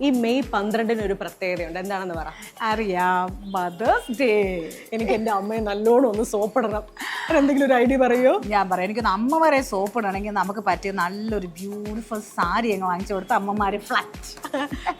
ഈ മെയ് 12 ഒരു പ്രത്യേകതയുണ്ട്. എന്താണെന്ന് പറ. അറിയാം, മദേഴ്സ് ഡേ. എനിക്ക് എൻ്റെ അമ്മയെ നല്ലോണം ഒന്ന് സോപ്പിടണം. എന്തെങ്കിലും ഒരു ഐഡിയ പറയോ? ഞാൻ പറയാം, എനിക്ക് അമ്മമാരെ സോപ്പിടണമെങ്കിൽ നമുക്ക് പറ്റിയ നല്ലൊരു ബ്യൂട്ടിഫുൾ സാരി അങ്ങ് വാങ്ങിച്ചു കൊടുത്ത് അമ്മമാരെ ഫ്ലാറ്റ്.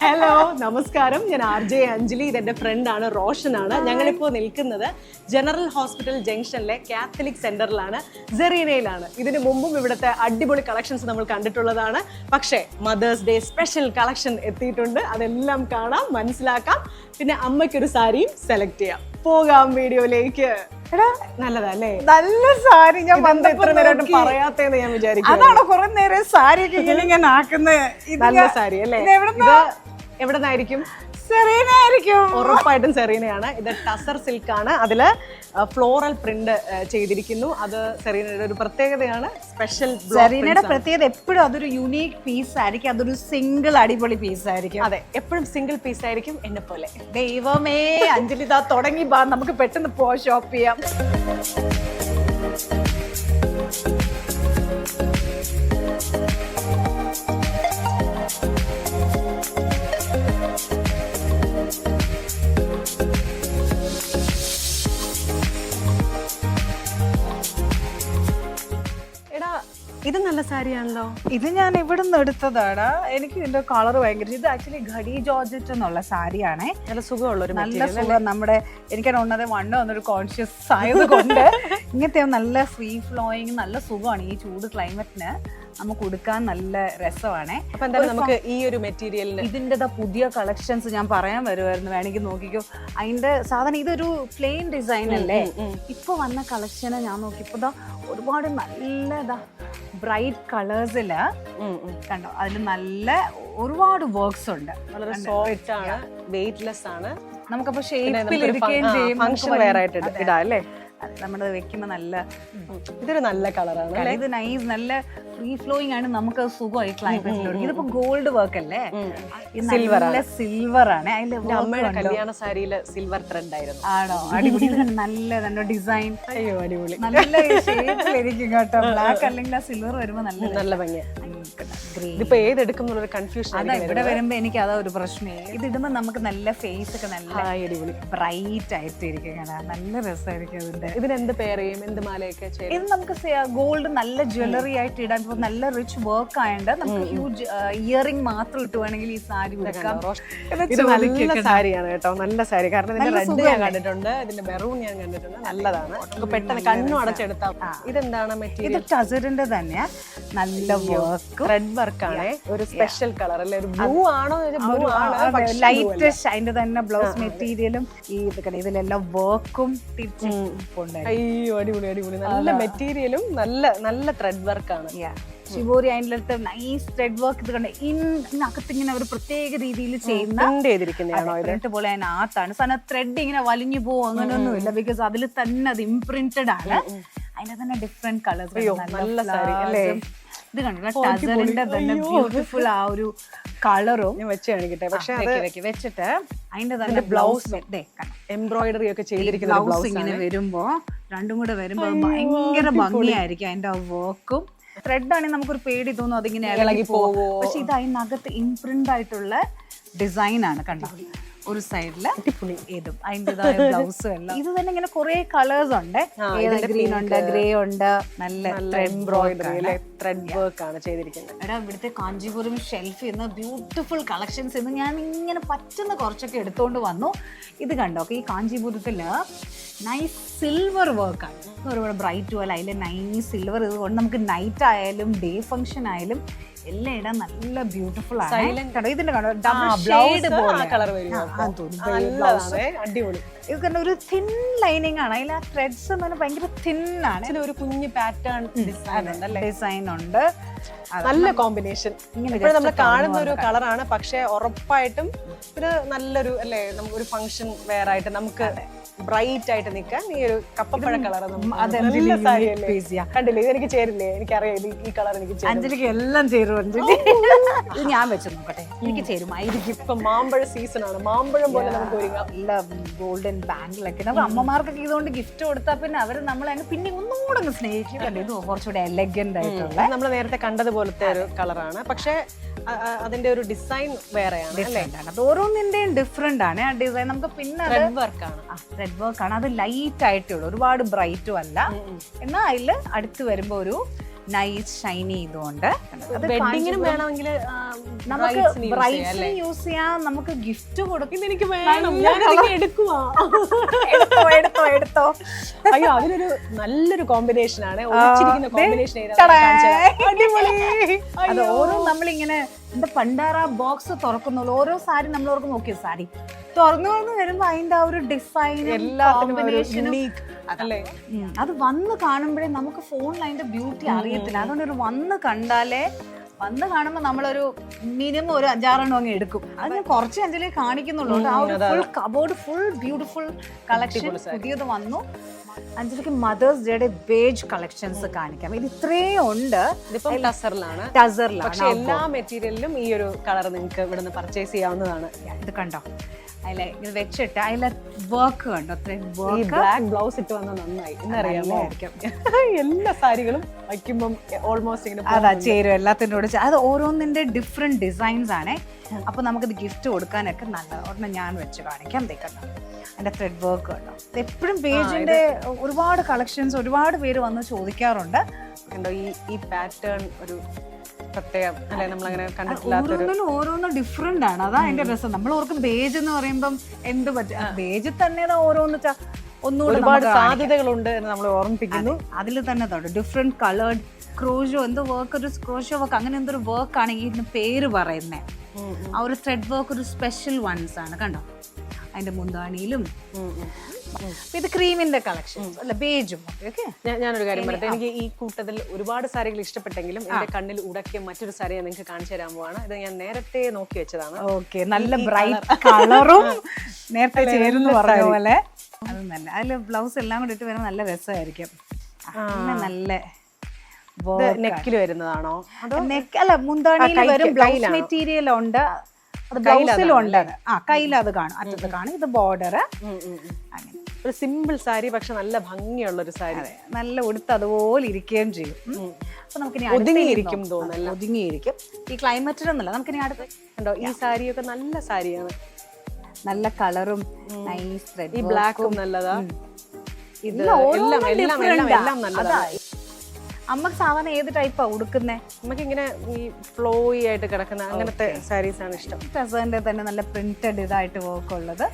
ഹലോ, നമസ്കാരം. ഞാൻ RJ അഞ്ജലി. ഇതെൻ്റെ ഫ്രണ്ടാണ്, റോഷനാണ്. ഞങ്ങളിപ്പോൾ നിൽക്കുന്നത് ജനറൽ ഹോസ്പിറ്റൽ ജംഗ്ഷനിലെ കാത്തലിക് സെന്ററിലാണ്, സെറീനയിലാണ്. ഇതിനു മുമ്പും ഇവിടുത്തെ അടിപൊളി കളക്ഷൻസ് നമ്മൾ കണ്ടിട്ടുള്ളതാണ്. പക്ഷേ മദേഴ്സ് ഡേ സ്പെഷ്യൽ കളക്ഷൻ എത്തിയിട്ടുണ്ട്. അതെല്ലാം കാണാം, മനസ്സിലാക്കാം. പിന്നെ അമ്മയ്ക്കൊരു സാരിയും സെലക്ട് ചെയ്യാം. പോകാം വീഡിയോയിലേക്ക്. നല്ലതല്ലേ? നല്ല സാരി. ഞാൻ എത്ര നേരമായിട്ട് പറയാത്തേന്ന് ഞാൻ വിചാരിക്കും. അതാണോ കുറെ നേരം സാരിയൊക്കെ ഇങ്ങനെ ആക്കുന്നത്? നല്ല സാരി അല്ലേ? ഇത് എവിടെന്നായിരിക്കും? സെറീന ആയിരിക്കും, ഉറപ്പായിട്ടും സെറീനയാണ്. ഇത് ടസർ സിൽക്ക് ആണ്. അതില് ഫ്ലോറൽ പ്രിന്റ് ചെയ്തിരിക്കുന്നു. അത് സെറീനയുടെ ഒരു പ്രത്യേകതയാണ്. സ്പെഷ്യൽ സെറീനയുടെ പ്രത്യേകത എപ്പോഴും അതൊരു യുണീക് പീസ് ആയിരിക്കും. അതൊരു സിംഗിൾ അടിപൊളി പീസ് ആയിരിക്കും. അതെ, എപ്പോഴും സിംഗിൾ പീസ് ആയിരിക്കും. എന്നെ പോലെ. ദൈവമേ, അഞ്ജലി ഇതാ തുടങ്ങി. നമുക്ക് പെട്ടെന്ന് ഷോപ്പ് ചെയ്യാം. ഇത് നല്ല സാരിയാണല്ലോ. ഇത് ഞാൻ ഇവിടെ നിന്ന് എടുത്തതാണ്. എനിക്ക് ഇതിന്റെ കളർ ഭയങ്കര. ഇത് ആക്ച്വലി ഘടി ജോർജറ്റ് എന്നുള്ള സാരിയാണേ. നല്ല സുഖമുള്ള ഒരു നല്ല സുഖം. നമ്മുടെ എനിക്ക് ഒന്നത് വണ്ണം വന്നൊരു കോൺഷ്യസ് ആയതുകൊണ്ട് ഇങ്ങനത്തെ നല്ല ഫ്രീ ഫ്ലോയിങ് നല്ല സുഖമാണ്. ഈ ചൂട് ക്ലൈമറ്റിന് നമുക്ക് ഉടുക്കാൻ നല്ല രസമാണ്. അപ്പൊ എന്തായാലും നമുക്ക് ഈ ഒരു മെറ്റീരിയലിന് ഇതിൻ്റെ പുതിയ കളക്ഷൻസ് ഞാൻ പറയാൻ വരുമായിരുന്നു, വേണമെങ്കിൽ നോക്കിക്കോ. അതിന്റെ സാധനം ഇതൊരു പ്ലെയിൻ ഡിസൈൻ അല്ലേ. ഇപ്പൊ വന്ന കളക്ഷന് ഞാൻ നോക്കിയപ്പോ ഒരുപാട് നല്ല ബ്രൈറ്റ് കളേഴ്സില് കണ്ടോ. അതിൽ നല്ല ഒരുപാട് വർക്ക്സ് ഉണ്ട്. വളരെ സോഫ്റ്റ് ആണ്, വെയിറ്റ്ലെസ് ആണ്. നമുക്കപ്പോ ഷേപ്പിൽ ഇരിക്കുകയും ചെയ്യും. ഫംഗ്ഷൻ വെയർ ആയിട്ട് ഇടാം അല്ലേ? നമ്മള് വെക്കുമ്പോ നല്ല ഇതൊരു നല്ല കളറാണ്. ഇത് നൈസ്, നല്ല ഫ്രീ ഫ്ലോയിങ് ആണ്. നമുക്ക് സുഖമായി ക്ലൈമറ്റിലോട്ട്. ഇതിപ്പോ ഗോൾഡ് വർക്ക് അല്ലേ, സിൽവർ ആണ്. അതിന്റെ അമ്മയുടെ കല്യാണ സാരിയില് സിൽവർ ത്രെഡ് ആയിരുന്നു. ആണോ? അടിപൊളി. നല്ല ഡിസൈൻ. അയ്യോ, അടിപൊളി. നല്ല ഷേപ്പിലിരിക്കും കേട്ടോ. ബ്ലാക്ക് അല്ലെങ്കിൽ ആ സിൽവർ വരുമ്പോ നല്ല ഭംഗി. ഇതിപ്പോ ഏതെടുക്കും എന്നുള്ളൊരു കൺഫ്യൂഷൻ. അതാ ഇവിടെ വരുമ്പോ എനിക്ക് അതാ ഒരു പ്രശ്നമേ. ഇത് ഇടുമ്പോ നമുക്ക് നല്ല ഫേസ് ഒക്കെ നല്ല അടിപൊളി ബ്രൈറ്റ് ആയിട്ടിരിക്കും. നല്ല രസമായിരിക്കും അതിന്റെ. ഇതിനെന്ത് പെയർ ചെയ്യും? എന്ത് മാലയൊക്കെ ചെയ്യും? ഇത് നമുക്ക് ഗോൾഡ് നല്ല ജ്വല്ലറി ആയിട്ട് ഇടാൻ. ഇപ്പൊ നല്ല റിച്ച് വർക്ക് ആയതുകൊണ്ട് നമുക്ക് ഹ്യൂജ് ഇയറിംഗ് മാത്രം ഇട്ടുവാണെങ്കിൽ ഈ സാരി ഉടുക്കാം. ഇത് നല്ല സാരിയാണ് കേട്ടോ, നല്ല സാരി. കാരണം ഇതിന്റെ റെഡ് ഞാൻ കണ്ടിട്ടുണ്ട്, ഇതിന്റെ മെറൂൺ ഞാൻ കണ്ടിട്ടുണ്ട്. നല്ലതാണ്. നമുക്ക് പെട്ടെന്ന് കണ്ണും അടച്ചെടുത്താം. ഇതെന്താണ് മെറ്റീരിയൽ? ഇത് ടസറിന്റെ തന്നെയാ. നല്ല വർക്ക്, റെഡ് വർക്ക് ആണ്. ഒരു സ്പെഷ്യൽ കളർ അല്ലേ? ഒരു ബ്ലൂ ആണോ? ബ്ലൂ ആണ്, ലൈറ്റ്. അതിന്റെ തന്നെ ബ്ലൗസ് മെറ്റീരിയലും ഈ ഇതിലെല്ലാം വർക്കും തിരിച്ചു. അയ്യോ, അടിപൊളി അടിപൊളി. നല്ല മെറ്റീരിയലും നല്ല ത്രെഡ് വർക്ക് ആണ്. ഷിബോരി അതിൻ്റെ നൈസ് ത്രെഡ് വർക്ക്. ഇത് കണ്ട് ഇതിനകത്ത് ഇങ്ങനെ ഒരു പ്രത്യേക രീതിയിൽ ചെയ്യുന്ന പോലെ അതിനകത്താണ് സാധനം. ത്രെഡ് ഇങ്ങനെ വലിഞ്ഞു പോകും അങ്ങനെയൊന്നുമില്ല. ബിക്കോസ് അതിൽ തന്നെ അത് ഇംപ്രിന്റഡ് ആണ്. അതിന്റെ തന്നെ ഡിഫറെന്റ് കളേഴ്സ്. ഇത് കണ്ടില്ല, ടസറിന്റെ തന്നെ ബ്യൂട്ടിഫുൾ ആ ഒരു കളറും വെച്ച് കാണിക്കട്ടെ. പക്ഷെ വെച്ചിട്ട് അതിന്റെ തന്നെ ബ്ലൗസ് എംബ്രോയിഡറി ഒക്കെ ചെയ്തിരിക്കുന്ന ബ്ലൗസ് ഇങ്ങനെ വരുമ്പോ രണ്ടും കൂടെ വരുമ്പോ ഭയങ്കര ഭംഗിയായിരിക്കും അതിന്റെ വർക്കും. ത്രെഡ് ആണെങ്കിൽ നമുക്കൊരു പേടി തോന്നും അതിങ്ങനെ ഇളകി പോവോ. പക്ഷെ ഇത് അതിനകത്ത് ഇംപ്രിന്റ് ആയിട്ടുള്ള ഡിസൈൻ ആണ്. കണ്ടോ, ഒരു സൈഡില് ഇതും അതിൻ്റെതായ ബ്ലൗസ് എല്ലാം. ഇത് തന്നെ ഇങ്ങനെ കുറെ കളേഴ്സ് ഉണ്ട്. ഗ്രീൻ ഉണ്ട്, ഗ്രേ ഉണ്ട്. നല്ല എംബ്രോയിഡറി ത്രെഡ് വർക്ക് ആണ് ചെയ്തിരിക്കുന്നത്. എടാ, ഇവിടുത്തെ കാഞ്ചീപുരം ഷെൽഫ് ചെയ്യുന്ന ബ്യൂട്ടിഫുൾ കളക്ഷൻസ് എന്ന് ഞാൻ ഇങ്ങനെ പറ്റുന്ന കുറച്ചൊക്കെ എടുത്തുകൊണ്ട് വന്നു. ഇത് കണ്ടോ, ഈ കാഞ്ചീപുരത്തില് നൈസ് സിൽവർ വർക്കാണ്. ഒരുപാട് ബ്രൈറ്റ് പോലെ അതിൽ നൈസ് സിൽവർ. ഇതുകൊണ്ട് നമുക്ക് നൈറ്റ് ആയാലും ഡേ ഫംഗ്ഷൻ ആയാലും എല്ലാം ഇടാൻ നല്ല ബ്യൂട്ടിഫുൾ ആണ്. ഇതിന്റെ ഇത് ഒരു തിൻ ലൈനിങ് ആണ്. അതിൽ ആ ത്രെഡ്സ് എന്ന് പറഞ്ഞാൽ ഭയങ്കര തിൻ ആണ്. ഒരു കുഞ്ഞു പാറ്റേൺ ഡിസൈൻ ഉണ്ട്. നല്ല കോമ്പിനേഷൻ. ഇപ്പോഴും നമ്മൾ കാണുന്ന ഒരു കളറാണ്, പക്ഷെ ഉറപ്പായിട്ടും ഇത് നല്ലൊരു അല്ലേ, നമുക്കൊരു ഫംഗ്ഷൻ വെയർ ആയിട്ട് നമുക്ക് ബ്രൈറ്റ് ആയിട്ട് നിൽക്കാൻ ഈ ഒരു കപ്പപ്പഴ കളർ കണ്ടില്ലേ? ഇതെനിക്ക് ചേരില്ലേ? എനിക്കറിയാം ഈ കളർ എനിക്ക് അഞ്ജലിക്ക് എല്ലാം ചേരും. അഞ്ജലി, ഇത് ഞാൻ വെച്ച് നോക്കട്ടെ, എനിക്ക് ചേരുമായിരിക്കും. ഇപ്പൊ മാമ്പഴ സീസൺ ആണ്, മാമ്പഴം പോലെ നമുക്ക് ഒരുങ്ങാം. നല്ല ഗോൾഡൻ ബാങ്കിലൊക്കെ നമുക്ക് അമ്മമാർക്കൊക്കെ ഇതുകൊണ്ട് ഗിഫ്റ്റ് കൊടുത്താൽ പിന്നെ അവർ നമ്മളെ പിന്നെ ഒന്നും കൂടെ സ്നേഹിക്കും. ഇത് കുറച്ചുകൂടെ എലഗന്റ് ആയിട്ടുള്ള നമ്മൾ നേരത്തെ കണ്ടതുപോലത്തെ ഒരു കളറാണ്. പക്ഷെ അതിന്റെ ഒരു ഡിസൈൻ വേറെയാണ് അല്ലേ? അത് ഓരോന്നിന്റെയും ഡിഫറെന്റ് ആണ് ആ ഡിസൈൻ. നമുക്ക് പിന്നെ ത്രെഡ് വർക്കാണ്. ത്രെഡ് വർക്ക് ആണ്. അത് ലൈറ്റ് ആയിട്ടുള്ളൂ, ഒരുപാട് ബ്രൈറ്റും അല്ല. എന്നാൽ അതിൽ അടുത്ത് വരുമ്പോ ഒരു നൈസ് ഷൈനി ഇതുകൊണ്ട് വെഡിങ്ങിനും വേണമെങ്കിൽ നമുക്ക് ബ്രൈറ്റ്സിന് യൂസ് ചെയ്യാം, നമുക്ക് ഗിഫ്റ്റ് കൊടുക്കും. എനിക്ക് വേണം, എടുക്കുവാ. എടുത്തോ. അയ്യോ, അതിനൊരു നല്ലൊരു കോമ്പിനേഷൻ ആണ്. കോമ്പിനേഷൻ അത് ഓരോ നമ്മളിങ്ങനെ എന്താ പണ്ടാറ ബോക്സ് തുറക്കുന്നുള്ളൂ, ഓരോ സാരി നമ്മൾ ഓർക്ക് നോക്കിയ സാരി തുറന്നു വരുമ്പോ അതിന്റെ ആ ഒരു ഡിസൈൻ അത് വന്ന് കാണുമ്പോഴേ നമുക്ക് ഫോണിൽ അതിന്റെ ബ്യൂട്ടി അറിയത്തില്ല. അതുകൊണ്ട് ഒരു വന്ന് കാണുമ്പോൾ നമ്മളൊരു മിനിമം ഒരു 5-6 എണ്ണം അങ്ങ് എടുക്കും. അത് ഞാൻ കുറച്ച് അഞ്ചലേ കാണിക്കുന്നുള്ളൂ. ആ ഒരു full cupboard full beautiful collection പുതിയത് വന്നു. അഞ്ജലിക്ക് മദേഴ്സ് ഡേയുടെ ബേജ് കളക്ഷൻസ് കാണിക്കാം. ഇത് ഇത്രയും ഉണ്ട്. ടസറിലാണ്. പക്ഷെ എല്ലാ മെറ്റീരിയലിലും ഈ ഒരു കളർ നിങ്ങൾക്ക് ഇവിടുന്ന് പർച്ചേസ് ചെയ്യാവുന്നതാണ്. ഇത് കണ്ടോ, അതിലെ ഇത് വെച്ചിട്ട് അതിലെ വർക്ക് കണ്ടോ, ഈ ബ്ലാക്ക് ബ്ലൗസ് ഇട്ട് വന്ന നന്നായി എന്നറിയാമോ? എല്ലാ സാരികളും വയ്ക്കുമ്പം ഓൾമോസ്റ്റ് ഇങ്ങനെ അതാ ചേരും എല്ലാത്തിൻ്റെ കൂടെ. അത് ഓരോന്നിന്റെ ഡിഫറെന്റ് ഡിസൈൻസ് ആണ്. അപ്പൊ നമുക്കിത് ഗിഫ്റ്റ് കൊടുക്കാനൊക്കെ നല്ല ഒരെണ്ണം ഞാൻ വെച്ച് കാണിക്കാം. കണ്ടോ അതിന്റെ ത്രെഡ് വർക്ക് കണ്ടോ. എപ്പോഴും പേജിന്റെ ഒരുപാട് കളക്ഷൻസ് ഒരുപാട് പേര് വന്ന് ചോദിക്കാറുണ്ട്. കണ്ടോ ഈ പാറ്റേൺ ഒരു പ്രത്യേകം അല്ലെ, നമ്മളങ്ങനെ കണ്ടിട്ടില്ലാത്ത ഓരോന്ന് ഡിഫറെന്റ് ആണ്. അതാ അതിന്റെ രസം. നമ്മൾ ഓർക്കും ബേജ് എന്ന് പറയുമ്പം എന്ത് പറ്റും, ബേജ് തന്നെ ഓരോന്ന് ഒന്നുകൂടെ ഒരുപാട് സാധ്യതകളുണ്ട് എന്ന് നമ്മൾ ഓർമ്മിപ്പിക്കുന്നു. അതിൽ തന്നെ ഡിഫറെന്റ് കളേർഡ് ക്രോഷോ എന്തോ വർക്ക്, ഒരു ക്രോഷോ വർക്ക് അങ്ങനെ എന്തൊരു വർക്ക് ആണ് ഈ പേര് പറയുന്നത്. ആ ഒരു ത്രെഡ് വർക്ക് ഒരു സ്പെഷ്യൽ വൺസ് ആണ്. കണ്ടോ അതിന്റെ മുന്താണിയിലും. ഇത് ക്രീമിന്റെ കളക്ഷൻ അല്ല, ബേജും. ഞാനൊരു കാര്യം പറയട്ടെ, എനിക്ക് ഈ കൂട്ടത്തിൽ ഒരുപാട് സാരികൾ ഇഷ്ടപ്പെട്ടെങ്കിലും എന്റെ കണ്ണിൽ ഉടക്കിയ മറ്റൊരു സാരി ഞാൻ നിങ്ങൾക്ക് കാണിച്ചു തരാൻ പോവാണ്. ഇത് ഞാൻ നേരത്തെ നോക്കി വെച്ചതാണ്. ഓക്കെ, നല്ല ബ്രൈറ്റ് കളറും നേരത്തെ ചേരുന്നു പറഞ്ഞ പോലെ. അത് നല്ല അതില് ബ്ലൗസ് എല്ലാം കൂടി ഇട്ട് വരുന്ന നല്ല രസമായിരിക്കും. നല്ല നെക്കിൽ വരുന്നതാണോ? നെക്ക് അല്ല, മുന്താണിയിൽ വരും. ബ്ലൗസ് മെറ്റീരിയൽ ഉണ്ട്, അത് ബ്ലൗസിലുണ്ട്. കയ്യിൽ അത് കാണും, അറ്റത്ത് കാണും. ഇത് ബോർഡർ. അങ്ങനെ ഒരു സിമ്പിൾ സാരി, പക്ഷെ നല്ല ഭംഗിയുള്ള ഒരു സാരി. നല്ല ഉടുത്ത് അതുപോലെ ഇരിക്കുകയും ചെയ്യും. അപ്പൊ നമുക്കിനി ഒതുങ്ങിയിരിക്കും തോന്നുന്നു. ഒതുങ്ങിയിരിക്കും. ഈ ക്ലൈമറ്റിലൊന്നുമല്ല. നമുക്കിനി അടുത്ത് കണ്ടോ, ഈ സാരിയൊക്കെ നല്ല സാരിയാണ്. നല്ല കളറും നൈസ് ത്രെഡ്. ഈ ബ്ലാക്കും നല്ലതാ. ഇത് എല്ലാം നല്ലതാ. അമ്മക്ക് സാധാരണ ഏത് ടൈപ്പാ ഉടുക്കുന്നേ? നമുക്ക് ഇങ്ങനെ ഈ ഫ്ലോയി ആയിട്ട് കിടക്കുന്ന അങ്ങനത്തെ സാരീസ് ആണ് ഇഷ്ടം. ടസറിന്റെ തന്നെ നല്ല പ്രിന്റഡ് ഇതായിട്ട് വർക്ക് ഉള്ളത്.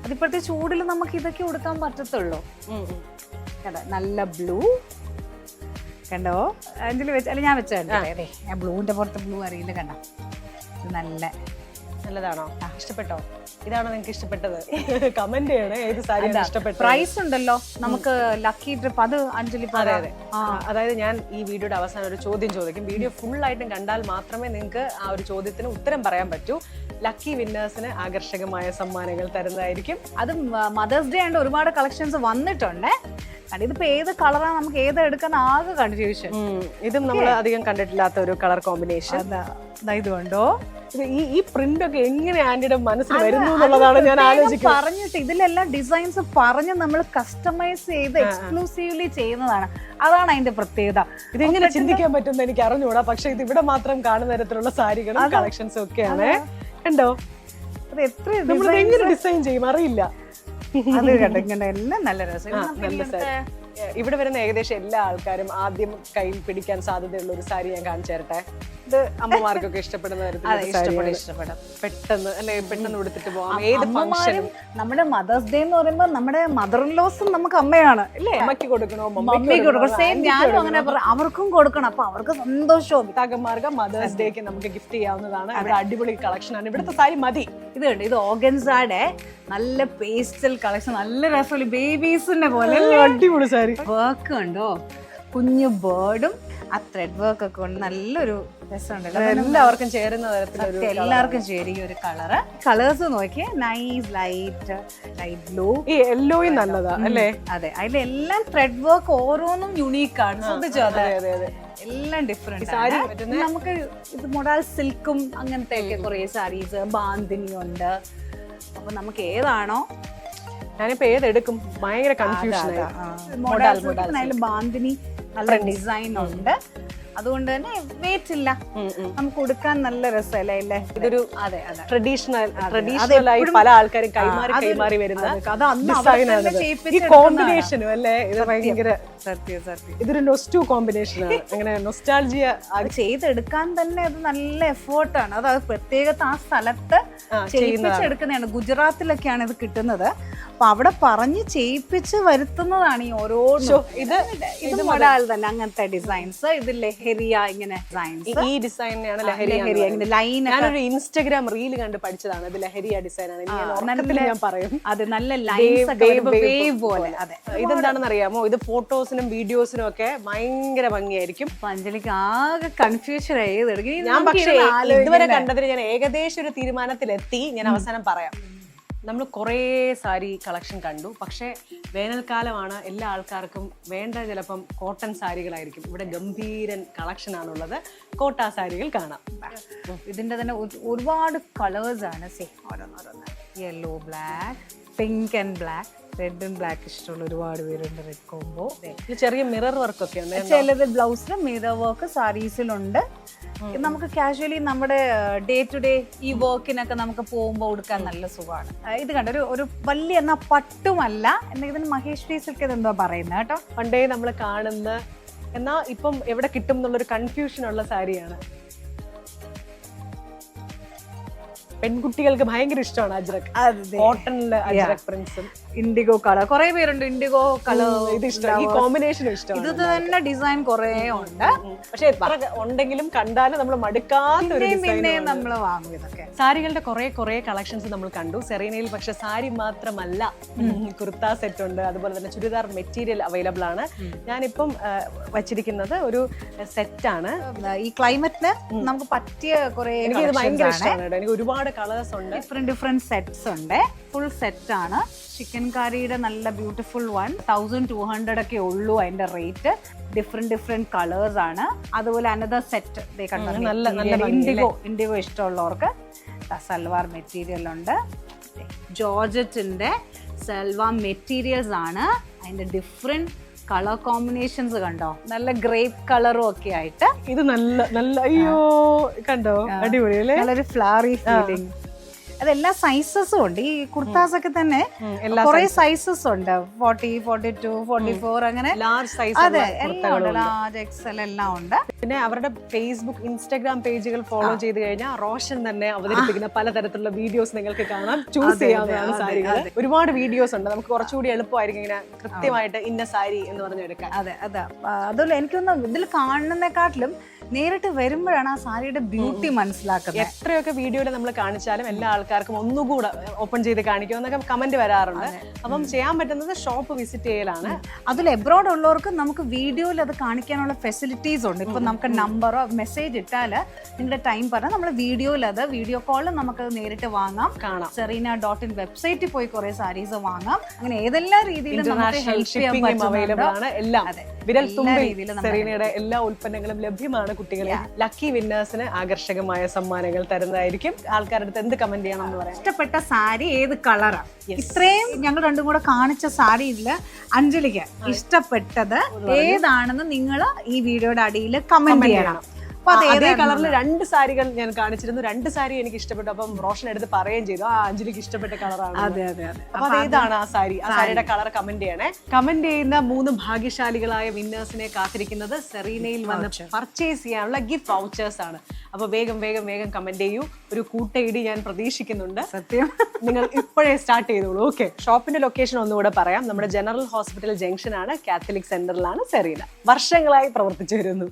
അതിപ്പോഴത്തെ ചൂടിൽ നമുക്ക് ഇതൊക്കെ ഉടുക്കാൻ പറ്റത്തുള്ളൂ. നല്ല ബ്ലൂ കണ്ടോ അഞ്ജലി വെച്ച്, അല്ല ഞാൻ വെച്ചേ, ഞാൻ ബ്ലൂവിന്റെ പുറത്ത് ബ്ലൂ അറിയില്ല. കണ്ടോ ഇത് നല്ലതാണോ? ഇഷ്ടപ്പെട്ടോ? ഇതാണോ നിങ്ങൾക്ക് ഇഷ്ടപ്പെട്ടത്? കമന്റ് ചെയ്യണേ ഏത് സാരി ഇഷ്ടപ്പെട്ടു. പ്രൈസ് ഉണ്ടല്ലോ നമുക്ക് ലക്കി ട്രിപ്പ്, അത് അഞ്ജലി. അതായത് ഞാൻ ഈ വീഡിയോയുടെ അവസാനം ഒരു ചോദ്യം ചോദിക്കും. വീഡിയോ ഫുൾ ആയിട്ടും കണ്ടാൽ മാത്രമേ നിങ്ങൾക്ക് ആ ഒരു ചോദ്യത്തിന് ഉത്തരം പറയാൻ പറ്റൂ. ലക്കി വിന്നേഴ്സിന് ആകർഷകമായ സമ്മാനങ്ങൾ തരുന്നതായിരിക്കും. അത് മദേഴ്സ് ഡേ ആയിട്ട് ഒരുപാട് കളക്ഷൻസ് വന്നിട്ടുണ്ട്. ഇതിപ്പോ ഏത് കളറാണ് നമുക്ക് ഏത് എടുക്കാൻ ആകെ കൺഫ്യൂഷൻ. ഇതും നമ്മൾ അധികം കണ്ടിട്ടില്ലാത്ത ഒരു കളർ കോമ്പിനേഷൻ. ഇതുകൊണ്ടോ ഈ പ്രിന്റ് ഒക്കെ എങ്ങനെ ആന്റിയുടെ മനസ്സിൽ വരുന്നു എന്നുള്ളതാണ് ഞാൻ ആലോചിക്കുന്നത്. പറഞ്ഞിട്ട് ഇതിലെല്ലാം ഡിസൈൻസ് പറഞ്ഞ് നമ്മൾ കസ്റ്റമൈസ് ചെയ്ത് എക്സ്ക്ലൂസീവ്ലി ചെയ്യുന്നതാണ്. അതാണ് അതിന്റെ പ്രത്യേകത. ഇതെങ്ങനെ ചിന്തിക്കാൻ പറ്റുമെന്ന് എനിക്ക് അറിഞ്ഞുകൂടാ. പക്ഷെ ഇത് ഇവിടെ മാത്രം കാണുന്ന തരത്തിലുള്ള സാരികളും കളക്ഷൻസും ഒക്കെയാണ്. കണ്ടോ, അത് എത്ര എങ്ങനെ ഡിസൈൻ ചെയ്യും അറിയില്ല. അത് കണ്ടോ, ഇങ്ങനെ എല്ലാം നല്ല രസം. നല്ല സാരി. ഇവിടെ വരുന്ന ഏകദേശം എല്ലാ ആൾക്കാരും ആദ്യം കയ്യിൽ പിടിക്കാൻ സാധ്യതയുള്ള ഒരു സാരി ഞാൻ കാണിച്ചു തരട്ടെ. ഇത് അമ്മമാർക്കൊക്കെ ഇഷ്ടപ്പെടുന്ന തരത്തിൽ പെട്ടെന്ന് അല്ലെ, പെട്ടെന്ന് ഉടുത്തിട്ട് പോകാം. ഏത് ഫംഗ്ഷനും. നമ്മുടെ മദേഴ്സ് ഡേ എന്ന് പറയുമ്പോൾ നമ്മുടെ മദർ ഇൻ ലോസും നമുക്ക് അമ്മയാണ് അല്ലേ? അമ്മയ്ക്ക് കൊടുക്കണോ, മമ്മിക്ക് കൊടുക്കണം. സെയിം ഞാനും അങ്ങനെ പറയാം, അവർക്കും കൊടുക്കണം. അപ്പൊ അവർക്ക് സന്തോഷവും. ഭർത്താക്കന്മാർക്ക് മദേഴ്സ് ഡേക്ക് നമുക്ക് ഗിഫ്റ്റ് ചെയ്യാവുന്നതാണ്. ഇവിടെ അടിപൊളി കളക്ഷൻ ആണ്. ഇവിടുത്തെ സാരി മതി. ഇത് കണ്ട്, ഇത് ഓർഗൻസാടെ നല്ല പേസ്റ്റൽ കളക്ഷൻ, നല്ല രസമുള്ള ബേബീസിന്റെ പോലെ അടിപൊളി സാരി. വർക്ക് കണ്ടോ, കുഞ്ഞു ബേർഡും ആ ത്രെഡ് വർക്ക് ഒക്കെ കൊണ്ട് നല്ലൊരു രസമുണ്ടല്ലോ. എല്ലാവർക്കും ചേരുന്ന തരത്തിൽ എല്ലാവർക്കും ചേരും ഈ ഒരു കളറ്. കളേഴ്സ് നോക്കിയേ, നൈസ് ലൈറ്റ് ബ്ലൂ. ഈ യെല്ലോയും നല്ലതാ അല്ലേ? അതെ, അതിലെല്ലാം ത്രെഡ് വർക്ക് ഓരോന്നും യുണീക്ക് ആണ്. ശ്രദ്ധിച്ചോ? എല്ലാം ഡിഫറെന്റ്. നമുക്ക് ഇത് മൊഡാൽ സിൽക്കും അങ്ങനത്തെ ഒക്കെ കുറെ സാരീസ്, ബാന്തിനി ഉണ്ട്. അപ്പൊ നമുക്ക് ഏതാണോ, ഞാനിപ്പോ ഏതെടുക്കും ഭയങ്കര കൺഫ്യൂഷൻ. ബാന്തിനി നല്ല ഡിസൈൻ ഉണ്ട്. അതുകൊണ്ട് തന്നെ വെയിറ്റ് ഇല്ല, നമുക്ക് ഉടുക്കാൻ നല്ല രസമല്ലേ ഇല്ലേ? ഇതൊരു അതെ അതെ ട്രഡീഷണൽ ആയി പല ആൾക്കാരും കൈമാറി വരുന്ന ഈ കോമ്പിനേഷനും അല്ലേ, ഇത് ഭയങ്കര സത്യം ഇതൊരു നൊസ്റ്റു കോമ്പിനേഷനാണ്. അങ്ങനെ നൊസ്റ്റാൾജിയ അത് ചെയ്തെടുക്കാൻ തന്നെ അത് നല്ല എഫേർട്ടാണ്. അത് പ്രത്യേകത ആ സ്ഥലത്ത് ചെയ്യിപ്പിച്ചെടുക്കുന്നതാണ്. ഗുജറാത്തിലൊക്കെയാണ് ഇത് കിട്ടുന്നത്. അപ്പൊ അവിടെ പറഞ്ഞ് ചെയ്യിപ്പിച്ച് വരുത്തുന്നതാണ് ഈ ഓരോ ഇത് മോഡൽ തന്നെ അങ്ങനത്തെ ഡിസൈൻസ്. ഇത് ലഹരിയ ഇങ്ങനെ ഡിസൈൻസ്. ഈ ഡിസൈനാണ് ലഹരി. ഇങ്ങനെ ലൈൻ ഞാനൊരു ഇൻസ്റ്റഗ്രാം റീൽ കണ്ട് പഠിച്ചതാണ്. ഇത് ലഹരിയ ഡിസൈനാണ്. ഞാൻ പറയും അത് നല്ല ലൈൻസ് പോലെ. അതെ, ഇതെന്താണെന്ന് അറിയാമോ? ഇത് ഫോട്ടോസിനും വീഡിയോസിനും ഒക്കെ ഭയങ്കര ഭംഗിയായിരിക്കും. അഞ്ജലിക്ക് ആകെ കൺഫ്യൂഷൻ ആയി. ഞാൻ പക്ഷേ ഇതുവരെ കണ്ടതിന് ഞാൻ ഏകദേശം ഒരു തീരുമാനത്തിലെത്തി. ഞാൻ അവസാനം പറയാം. നമ്മൾ കുറേ സാരി കളക്ഷൻ കണ്ടു, പക്ഷേ വേനൽക്കാലമാണ്, എല്ലാ ആൾക്കാർക്കും വേണ്ട ചിലപ്പം കോട്ടൺ സാരികളായിരിക്കും. ഇവിടെ ഗംഭീരൻ കളക്ഷൻ ആണുള്ളത്. കോട്ടാ സാരികൾ കാണാം. ഇതിന്റെ തന്നെ ഒരുപാട് കളേഴ്സ് ആണ്. ഓരോന്നോരോന്ന് yellow, black, pink and black, red and black ഇഷ്ടമുള്ള ഒരുപാട് പേരുണ്ട്. Red combo. ചെറിയ മിറർ വർക്ക് ഒക്കെ ഉണ്ട്. ചിലത് ബ്ലൗസിലും മിറർ വർക്ക് സാരീസിലുണ്ട്. നമുക്ക് കാഷ്വലി നമ്മുടെ ഡേ ടു ഡേ ഈ വർക്കിനൊക്കെ നമുക്ക് പോകുമ്പോൾ കൊടുക്കാൻ നല്ല സുഖമാണ്. ഇത് കണ്ട ഒരു വലിയ എന്നാ പട്ടുമല്ല, ഇതിന് മഹേശ്വരി സിൽക്ക് ഇതെന്തോ പറയുന്നത് കേട്ടോ. പണ്ടേ നമ്മൾ കാണുന്ന എന്നാ ഇപ്പം എവിടെ കിട്ടും എന്നുള്ളൊരു കൺഫ്യൂഷൻ ഉള്ള സാരിയാണ്. പെൺകുട്ടികൾക്ക് ഭയങ്കര ഇഷ്ടമാണ് അജ്രക്. കോട്ടണില് അജ്രക് പ്രിന്റ്സും ഇൻഡിഗോ കളർ കുറെ പേരുണ്ട്. ഇൻഡിഗോ കളർ ഇത് ഇഷ്ടം, ഈ കോമ്പിനേഷനും ഇഷ്ടം. ഇത് തന്നെ ഡിസൈൻ കുറെ ഉണ്ട്. പക്ഷെ എത്ര ഉണ്ടെങ്കിലും കണ്ടാലും നമ്മൾ മടുക്കാത്ത ഒരു ഡിസൈൻ നമ്മൾ വാങ്ങും. ഇതൊക്കെ സാരികളുടെ കുറെ കളക്ഷൻസ് നമ്മൾ കണ്ടു സെറീനയിൽ. പക്ഷെ സാരി മാത്രമല്ല, കുർത്ത സെറ്റ് ഉണ്ട്, അതുപോലെ തന്നെ ചുരിദാർ മെറ്റീരിയൽ അവൈലബിൾ ആണ്. ഞാനിപ്പം വച്ചിരിക്കുന്നത് ഒരു സെറ്റാണ്. ഈ ക്ലൈമറ്റിന് നമുക്ക് പറ്റിയ കുറെ എനിക്ക് ഇത് ഭയങ്കര ഇഷ്ടമാണ് കേട്ടോ. എനിക്ക് ഒരുപാട് കളേഴ്സ് ഉണ്ട്. ഡിഫറെന്റ് സെറ്റ്സ് ഉണ്ട്. ഫുൾ സെറ്റ് ആണ്. ചിക്കൻ കറിയുടെ നല്ല ബ്യൂട്ടിഫുൾ 1200 ഒക്കെ ഉള്ളൂ അതിന്റെ റേറ്റ്. ഡിഫറെന്റ് കളേഴ്സ് ആണ്. അതുപോലെ അനദർ സെറ്റ് ഇൻഡിഗോ ഇഷ്ടമുള്ളവർക്ക് സൽവാർ മെറ്റീരിയൽ ഉണ്ട്. ജോർജറ്റിന്റെ സൽവാർ മെറ്റീരിയൽസ് ആണ്. അതിന്റെ ഡിഫറെന്റ് കളർ കോമ്പിനേഷൻസ് കണ്ടോ, നല്ല ഗ്രേപ്പ് കളറും ഒക്കെ ആയിട്ട്. ഇത് നല്ല അയ്യോ കണ്ടോ, അടിപൊളി അല്ലേ? നല്ലൊരു ഫ്ലവറി ഫീലിംഗ്. അതെല്ലാ സൈസസും ഉണ്ട്. ഈ കുർത്താസ് ഒക്കെ തന്നെ കുറെ സൈസസ് ഉണ്ട്. 40, 42, 44 അങ്ങനെ ലാർജ് സൈസ്. അതെ, എല്ലാം ഉണ്ട്. ലാർജ്, എക്സൽ എല്ലാം ഉണ്ട്. പിന്നെ അവരുടെ ഫേസ്ബുക്ക്, ഇൻസ്റ്റാഗ്രാം പേജുകൾ ഫോളോ ചെയ്ത് കഴിഞ്ഞാൽ റോഷൻ തന്നെ അവതരിപ്പിക്കുന്ന പലതരത്തിലുള്ള വീഡിയോസ് നിങ്ങൾക്ക് കാണാം. ചൂസ് ചെയ്യാവുന്നതാണ് സാരികൾ. ഒരുപാട് വീഡിയോസ് ഉണ്ട്. നമുക്ക് കുറച്ചുകൂടി എളുപ്പമായിരിക്കും ഇങ്ങനെ കൃത്യമായിട്ട് ഇന്ന സാരി എന്ന് പറഞ്ഞെടുക്കാൻ. അതെ അതെ. അതുപോലെ എനിക്കൊന്നും ഇതിൽ കാണുന്നതിനെക്കാട്ടിലും നേരിട്ട് വരുമ്പോഴാണ് ആ സാരിയുടെ ബ്യൂട്ടി മനസ്സിലാക്കുന്നത്. എത്രയൊക്കെ വീഡിയോയിൽ നമ്മൾ കാണിച്ചാലും എല്ലാ ആൾക്കാർക്കും ഒന്നുകൂടെ ഓപ്പൺ ചെയ്ത് കാണിക്കുമെന്നൊക്കെ കമന്റ് വരാറുണ്ട്. അപ്പം ചെയ്യാൻ പറ്റുന്നത് ഷോപ്പ് വിസിറ്റ് ചെയ്യലാണ്. അതിൽ എബ്രോഡ് ഉള്ളവർക്ക് നമുക്ക് വീഡിയോയിൽ അത് കാണിക്കാനുള്ള ഫെസിലിറ്റീസ് ഉണ്ട്. ഇപ്പൊ നമുക്ക് നമ്പറോ മെസ്സേജ് ഇട്ടാൽ നിങ്ങളുടെ ടൈം പറഞ്ഞാൽ നമ്മൾ വീഡിയോയിൽ അത് വീഡിയോ കോളിൽ നമുക്ക് നേരിട്ട് വാങ്ങാം, കാണാം. Serena.in വെബ്സൈറ്റിൽ പോയി കുറെ സാരീസ് വാങ്ങാം. അങ്ങനെ ഏതെല്ലാം രീതിയിലും അവൈലബിൾ ആണ്. എല്ലാം വിരൽ തുമ്പിൽ സെറീനയുടെ എല്ലാ ഉൽപ്പന്നങ്ങളും ലഭ്യമാണ്. കുട്ടികളെ ലക്കി വിന്നേഴ്സിന് ആകർഷകമായ സമ്മാനങ്ങൾ തരുന്നതായിരിക്കും. ആൾക്കാരുടെ അടുത്ത് എന്ത് കമന്റ് ചെയ്യണം എന്ന് പറയാം. ഇഷ്ടപ്പെട്ട സാരി ഏത് കളറാ? ഇത്രയും ഞങ്ങൾ രണ്ടും കൂടെ കാണിച്ച സാരിയില് അഞ്ജലിക്ക് ഇഷ്ടപ്പെട്ടത് ഏതാണെന്ന് നിങ്ങൾ ഈ വീഡിയോയുടെ അടിയിൽ കമന്റ് ചെയ്യണം. അതേ കളറിൽ 2 സാരികൾ ഞാൻ കാണിച്ചിരുന്നു. 2 സാരി എനിക്ക് ഇഷ്ടപ്പെട്ടു. അപ്പം റോഷൻ എടുത്ത് പറയുകയും ചെയ്തു, അഞ്ജലിക്ക് ഇഷ്ടപ്പെട്ട കളറാണ്. അപ്പൊ അതേതാണ് ആ സാരി? ആ സാരിയുടെ കളർ കമന്റ് ചെയ്യണേ. കമന്റ് ചെയ്യുന്ന 3 ഭാഗ്യശാലികളായ വിന്നേഴ്സിനെ കാത്തിരിക്കുന്നത് സെറീനയിൽ വന്ന് പർച്ചേസ് ചെയ്യാനുള്ള ഗിഫ്റ്റ് വൗച്ചേഴ്സ് ആണ്. അപ്പൊ വേഗം കമന്റ് ചെയ്യൂ. ഒരു കൂട്ടയിടി ഞാൻ പ്രതീക്ഷിക്കുന്നുണ്ട്. സത്യം, നിങ്ങൾ ഇപ്പോഴേ സ്റ്റാർട്ട് ചെയ്തോളൂ. ഓക്കെ, ഷോപ്പിന്റെ ലൊക്കേഷൻ ഒന്നുകൂടെ പറയാം. നമ്മുടെ ജനറൽ ഹോസ്പിറ്റൽ ജംഗ്ഷൻ ആണ്. കാത്തലിക് സെന്ററിലാണ് സെറീന വർഷങ്ങളായി പ്രവർത്തിച്ചു വരുന്നു.